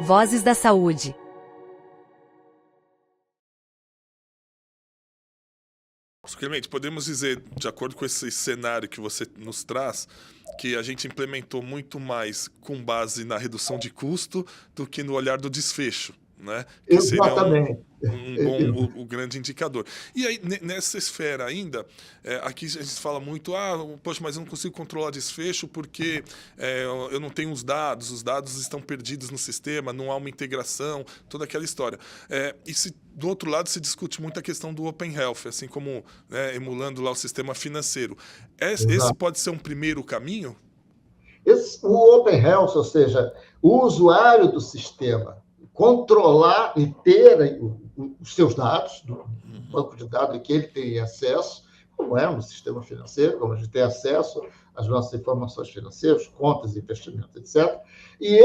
Vozes da Saúde. Clemente, podemos dizer, de acordo com esse cenário que você nos traz, que a gente implementou muito mais com base na redução de custo do que no olhar do desfecho, né? Que seria Exatamente. um bom, o grande indicador. E aí, nessa esfera ainda, aqui a gente fala muito, poxa, mas eu não consigo controlar desfecho porque eu não tenho os dados estão perdidos no sistema, não há uma integração, toda aquela história. Do outro lado, se discute muito a questão do Open Health, assim como, né, emulando lá o sistema financeiro. Esse pode ser um primeiro caminho? O Open Health, ou seja, o usuário do sistema controlar e ter os seus dados, do banco de dados em que ele tem acesso, como é no sistema financeiro, como a gente tem acesso às nossas informações financeiras, contas, investimentos, etc. E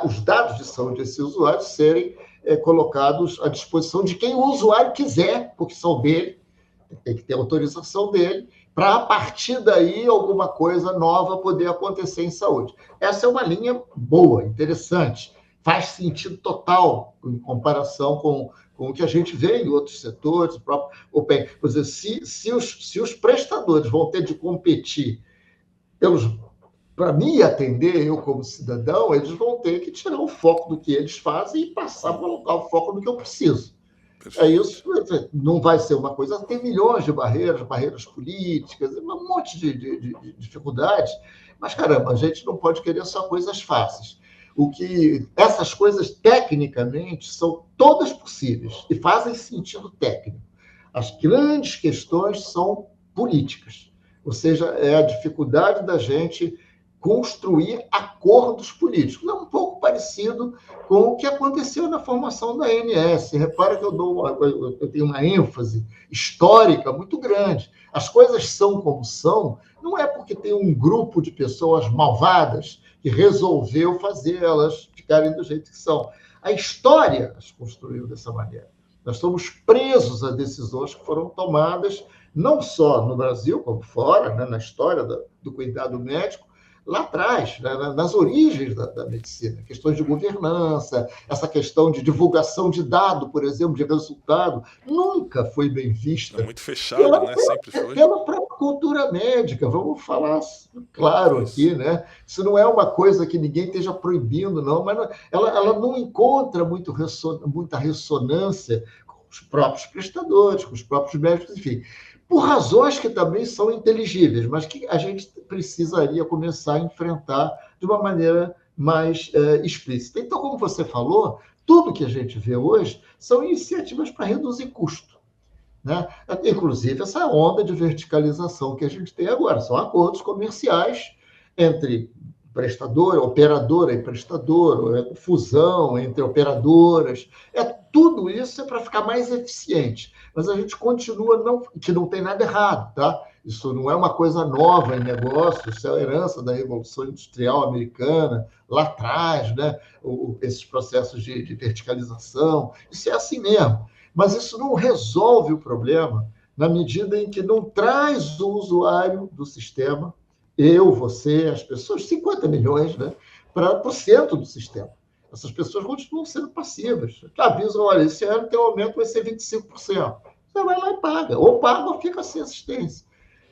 os dados de saúde desses usuários serem colocados à disposição de quem o usuário quiser, porque são dele, tem que ter autorização dele, para, a partir daí, alguma coisa nova poder acontecer em saúde. Essa é uma linha boa, interessante, faz sentido total em comparação com o que a gente vê em outros setores, o próprio Open. Por exemplo, se os prestadores vão ter de competir para me atender, eu como cidadão, eles vão ter que tirar o foco do que eles fazem e passar a colocar o foco no que eu preciso. Isso não vai ser uma coisa. Tem milhões de barreiras políticas, um monte de dificuldades, mas, caramba, a gente não pode querer só coisas fáceis. Essas coisas, tecnicamente, são todas possíveis e fazem sentido técnico. As grandes questões são políticas, ou seja, é a dificuldade da gente construir acordos políticos. É um pouco parecido com o que aconteceu na formação da ANS. Repara que eu tenho uma ênfase histórica muito grande. As coisas são como são, não é porque tem um grupo de pessoas malvadas que resolveu fazer elas ficarem do jeito que são. A história as construiu dessa maneira. Nós somos presos a decisões que foram tomadas não só no Brasil, como fora, né, na história do cuidado médico, lá atrás, né, nas origens da medicina, questões de governança, essa questão de divulgação de dado, por exemplo, de resultado, nunca foi bem vista. É muito fechado, né? Sempre foi. Pela própria cultura médica, vamos falar claro aqui, né? Isso não é uma coisa que ninguém esteja proibindo, não, mas ela não encontra muita ressonância com os próprios prestadores, com os próprios médicos, enfim. Por razões que também são inteligíveis, mas que a gente precisaria começar a enfrentar de uma maneira mais explícita. Então, como você falou, tudo que a gente vê hoje são iniciativas para reduzir custo, né? Inclusive, essa onda de verticalização que a gente tem agora. São acordos comerciais entre operadora e prestador, fusão entre operadoras. Tudo isso é para ficar mais eficiente. Mas a gente continua, que não tem nada errado, tá? Isso não é uma coisa nova em negócio, isso é a herança da Revolução Industrial Americana, lá atrás, né? Esses processos de verticalização, isso é assim mesmo. Mas isso não resolve o problema na medida em que não traz o usuário do sistema, eu, você, as pessoas, 50 milhões, né, para o centro do sistema. Essas pessoas continuam sendo passivas. Avisam, olha, esse ano teu aumento vai ser 25%. Você vai lá e paga. Ou paga ou fica sem assistência.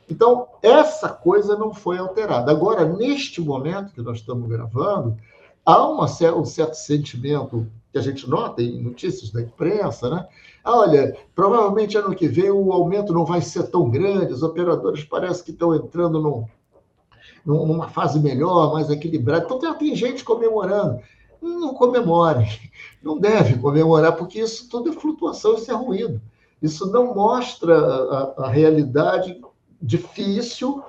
Então, essa coisa não foi alterada. Agora, neste momento que nós estamos gravando, há um certo sentimento que a gente nota em notícias da imprensa, né? Olha, provavelmente ano que vem o aumento não vai ser tão grande, os operadores parece que estão entrando numa fase melhor, mais equilibrada. Então, tem gente comemorando. Não comemore, não deve comemorar, porque isso tudo é flutuação, isso é ruído. Isso não mostra a realidade difícil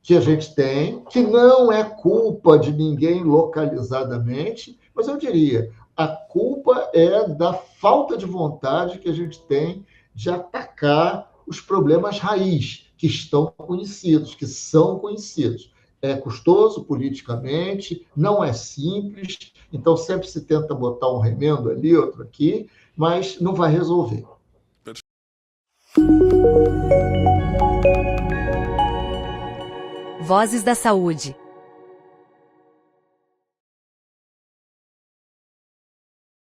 que a gente tem, que não é culpa de ninguém localizadamente, mas eu diria, a culpa é da falta de vontade que a gente tem de atacar os problemas raiz, que estão conhecidos, que são conhecidos. É custoso politicamente, não é simples, então sempre se tenta botar um remendo ali, outro aqui, mas não vai resolver. Vozes da Saúde.